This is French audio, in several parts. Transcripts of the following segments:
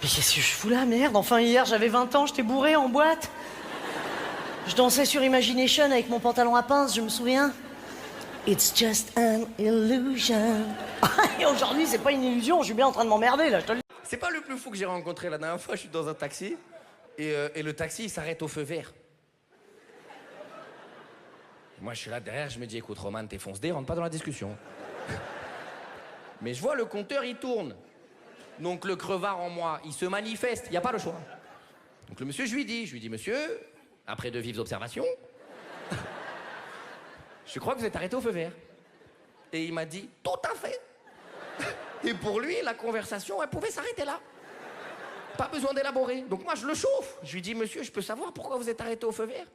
Mais qu'est-ce que je fous là, merde? Enfin, hier, j'avais 20 ans, j'étais bourré en boîte. Je dansais sur Imagination avec mon pantalon à pince, je me souviens. It's just an illusion. Et aujourd'hui, c'est pas une illusion, je suis bien en train de m'emmerder, là, je te le dis. C'est pas le plus fou que j'ai rencontré la dernière fois, je suis dans un taxi et le taxi il s'arrête au feu vert. Moi je suis là derrière, je me dis écoute Roman, t'es fonce-dé, rentre pas dans la discussion. Mais je vois le compteur il tourne. Donc le crevard en moi, il se manifeste, il n'y a pas le choix. Donc le monsieur je lui dis monsieur, après de vives observations, je crois que vous êtes arrêté au feu vert. Et il m'a dit tout à fait. Et pour lui, la conversation, elle pouvait s'arrêter là. Pas besoin d'élaborer. Donc moi, je le chauffe. Je lui dis, monsieur, je peux savoir pourquoi vous êtes arrêté au feu vert?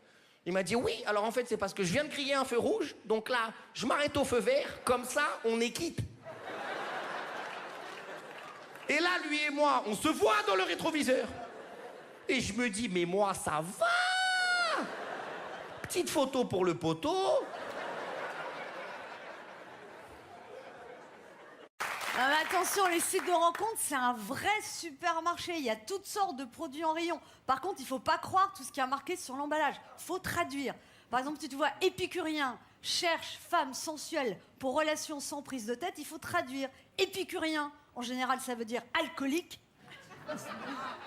Il m'a dit, oui, alors en fait, c'est parce que je viens de crier un feu rouge, donc là, je m'arrête au feu vert, comme ça, on est quitte. Et là, lui et moi, on se voit dans le rétroviseur. Et je me dis, mais moi, ça va! Petite photo pour le poteau. Ah, mais attention, les sites de rencontres, c'est un vrai supermarché. Il y a toutes sortes de produits en rayon. Par contre, il faut pas croire tout ce qui est marqué sur l'emballage. Faut traduire. Par exemple, si tu vois épicurien, cherche femme sensuelle pour relation sans prise de tête, il faut traduire. Épicurien, en général, ça veut dire alcoolique.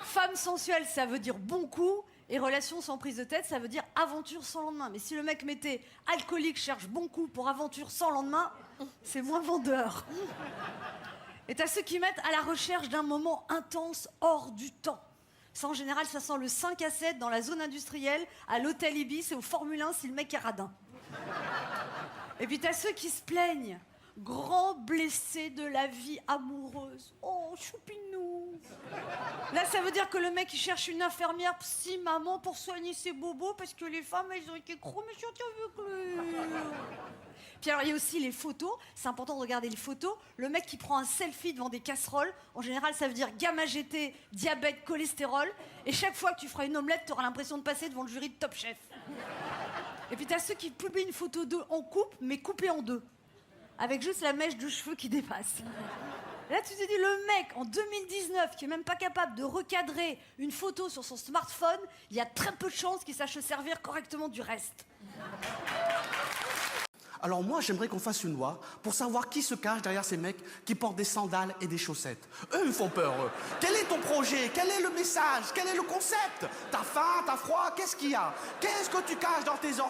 Femme sensuelle, ça veut dire bon coup. Et relation sans prise de tête, ça veut dire aventure sans lendemain. Mais si le mec mettait alcoolique cherche bon coup pour aventure sans lendemain, c'est moins vendeur. Et t'as ceux qui mettent à la recherche d'un moment intense hors du temps. Ça, en général, ça sent le 5 à 7 dans la zone industrielle, à l'hôtel Ibis et au Formule 1 si le mec est radin. Et puis t'as ceux qui se plaignent. Grand blessé de la vie amoureuse. Oh, choupinou. Là, ça veut dire que le mec, il cherche une infirmière psy-maman pour soigner ses bobos parce que les femmes, elles ont été méchantes avec lui. Puis alors, il y a aussi les photos. C'est important de regarder les photos. Le mec qui prend un selfie devant des casseroles, en général, ça veut dire gamma GT, diabète, cholestérol. Et chaque fois que tu feras une omelette, tu auras l'impression de passer devant le jury de Top Chef. Et puis, tu as ceux qui publient une photo d'eux en couple, mais coupée en deux. Avec juste la mèche de cheveux qui dépasse. Et là, tu te dis, le mec, en 2019, qui est même pas capable de recadrer une photo sur son smartphone, il y a très peu de chances qu'il sache se servir correctement du reste. Alors moi, j'aimerais qu'on fasse une loi pour savoir qui se cache derrière ces mecs qui portent des sandales et des chaussettes. Eux, ils me font peur, eux. Quel est ton projet? Quel est le message? Quel est le concept? T'as faim? T'as froid? Qu'est-ce qu'il y a? Qu'est-ce que tu caches dans tes